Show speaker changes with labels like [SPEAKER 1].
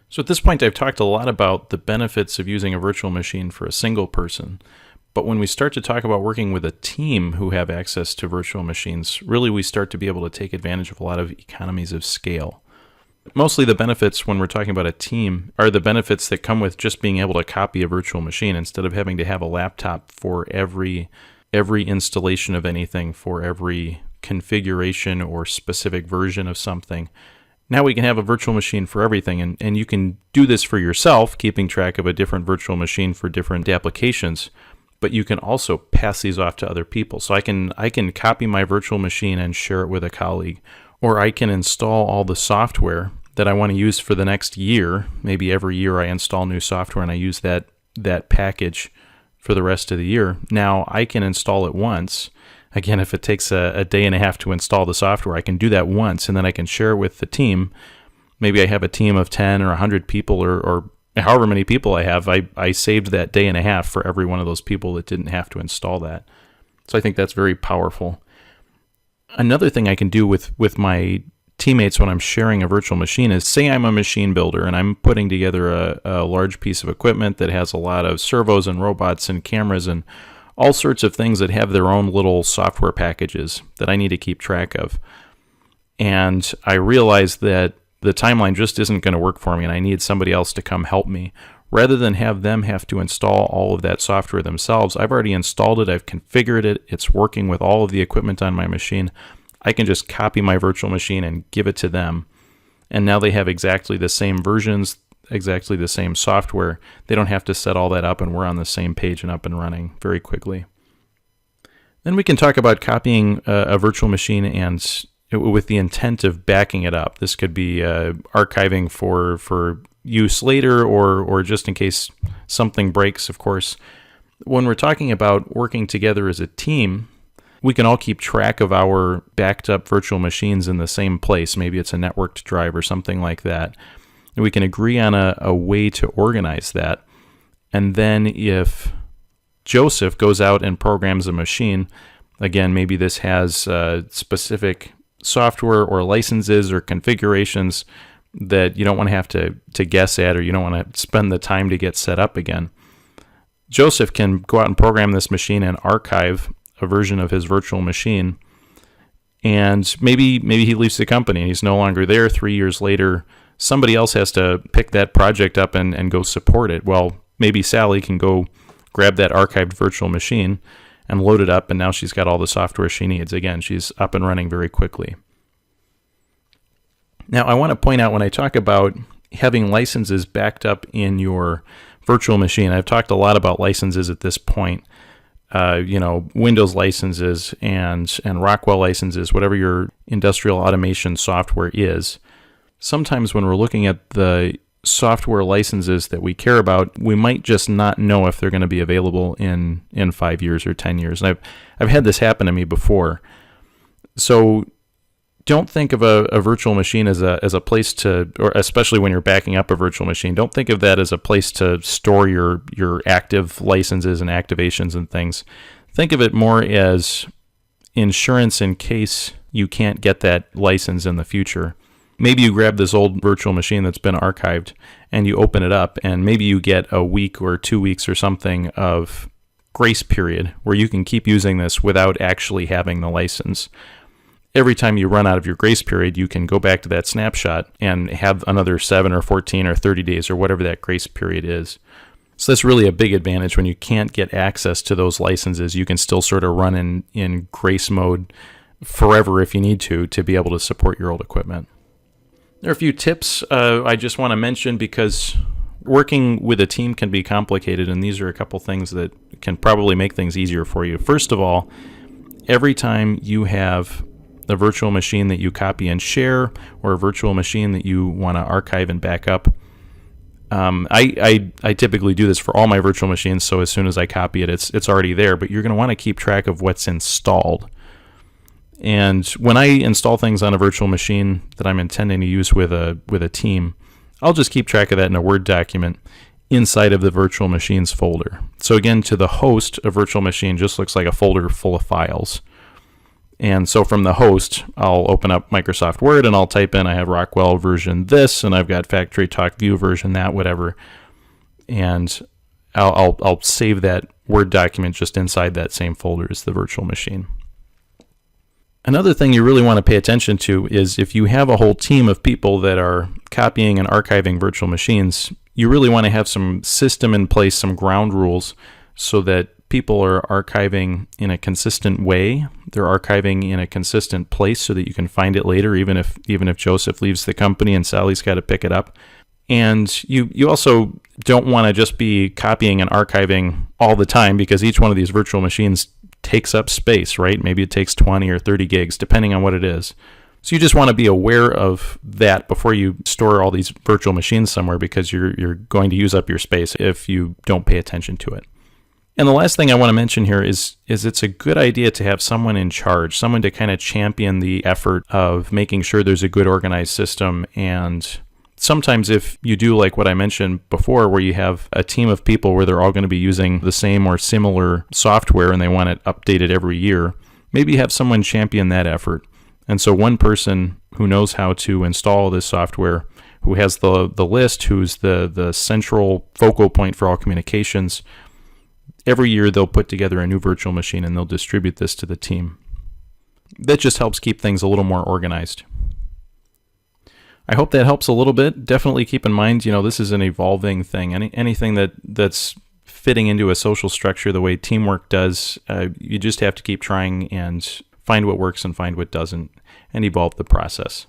[SPEAKER 1] So at this point, I've talked a lot about the benefits of using a virtual machine for a single person. But when we start to talk about working with a team who have access to virtual machines, really we start to be able to take advantage of a lot of economies of scale. Mostly the benefits when we're talking about a team are the benefits that come with just being able to copy a virtual machine instead of having to have a laptop for every installation of anything, for every configuration or specific version of something. Now we can have a virtual machine for everything, and you can do this for yourself, keeping track of a different virtual machine for different applications, but you can also pass these off to other people. So I can copy my virtual machine and share it with a colleague, or I can install all the software that I want to use for the next year. Maybe every year I install new software and I use that package for the rest of the year. Now I can install it once. Again, if it takes a day and a half to install the software, I can do that once, and then I can share it with the team. Maybe I have a team of 10 or 100 people or however many people I have. I saved that day and a half for every one of those people that didn't have to install that. So I think that's very powerful. Another thing I can do with my teammates when I'm sharing a virtual machine is, say I'm a machine builder and I'm putting together a large piece of equipment that has a lot of servos and robots and cameras and all sorts of things that have their own little software packages that I need to keep track of. And I realize that the timeline just isn't going to work for me and I need somebody else to come help me. Rather than have them have to install all of that software themselves, I've already installed it, I've configured it, it's working with all of the equipment on my machine. I can just copy my virtual machine and give it to them. And now they have exactly the same versions, exactly the same software. They don't have to set all that up, and we're on the same page and up and running very quickly. Then we can talk about copying a virtual machine and with the intent of backing it up. This could be archiving for use later or just in case something breaks, of course. When we're talking about working together as a team, we can all keep track of our backed up virtual machines in the same place. Maybe it's a networked drive or something like that. And we can agree on a way to organize that. And then if Joseph goes out and programs a machine, again, maybe this has specific software or licenses or configurations that you don't want to have to guess at, or you don't want to spend the time to get set up again. Joseph can go out and program this machine and archive a version of his virtual machine. And maybe he leaves the company and he's no longer there 3 years later. Somebody else has to pick that project up and go support it. Well, maybe Sally can go grab that archived virtual machine and load it up, and now she's got all the software she needs. Again, she's up and running very quickly. Now, I want to point out when I talk about having licenses backed up in your virtual machine, I've talked a lot about licenses at this point. Windows licenses and Rockwell licenses, whatever your industrial automation software is. Sometimes when we're looking at the software licenses that we care about, we might just not know if they're going to be available in 5 years or 10 years. And I've had this happen to me before. So don't think of a virtual machine as a place to, or especially when you're backing up a virtual machine, don't think of that as a place to store your active licenses and activations and things. Think of it more as insurance in case you can't get that license in the future. Maybe you grab this old virtual machine that's been archived and you open it up, and maybe you get a week or 2 weeks or something of grace period where you can keep using this without actually having the license. Every time you run out of your grace period, you can go back to that snapshot and have another 7 or 14 or 30 days or whatever that grace period is. So that's really a big advantage when you can't get access to those licenses. You can still sort of run in grace mode forever if you need to be able to support your old equipment. There are a few tips I just want to mention because working with a team can be complicated, and these are a couple things that can probably make things easier for you. First of all, every time you have a virtual machine that you copy and share, or a virtual machine that you want to archive and back up, I typically do this for all my virtual machines, so as soon as I copy it, it's already there, but you're going to want to keep track of what's installed. And when I install things on a virtual machine that I'm intending to use with a team, I'll just keep track of that in a Word document inside of the virtual machines folder. So again, to the host, a virtual machine just looks like a folder full of files. And so from the host, I'll open up Microsoft Word and I'll type in, I have Rockwell version this, and I've got Factory Talk View version that, whatever. And I'll save that Word document just inside that same folder as the virtual machine. Another thing you really want to pay attention to is if you have a whole team of people that are copying and archiving virtual machines, you really want to have some system in place, some ground rules, so that people are archiving in a consistent way. They're archiving in a consistent place so that you can find it later, even if Joseph leaves the company and Sally's got to pick it up. And you also don't want to just be copying and archiving all the time, because each one of these virtual machines takes up space, right? Maybe it takes 20 or 30 gigs, depending on what it is. So you just want to be aware of that before you store all these virtual machines somewhere, because you're going to use up your space if you don't pay attention to it. And the last thing I want to mention here is it's a good idea to have someone in charge, someone to kind of champion the effort of making sure there's a good organized system. And sometimes if you do like what I mentioned before, where you have a team of people where they're all going to be using the same or similar software and they want it updated every year, maybe have someone champion that effort. And so one person who knows how to install this software, who has the list, who's the central focal point for all communications, every year they'll put together a new virtual machine and they'll distribute this to the team. That just helps keep things a little more organized. I hope that helps a little bit. Definitely keep in mind, this is an evolving thing. Anything that's fitting into a social structure the way teamwork does, you just have to keep trying and find what works and find what doesn't, and evolve the process.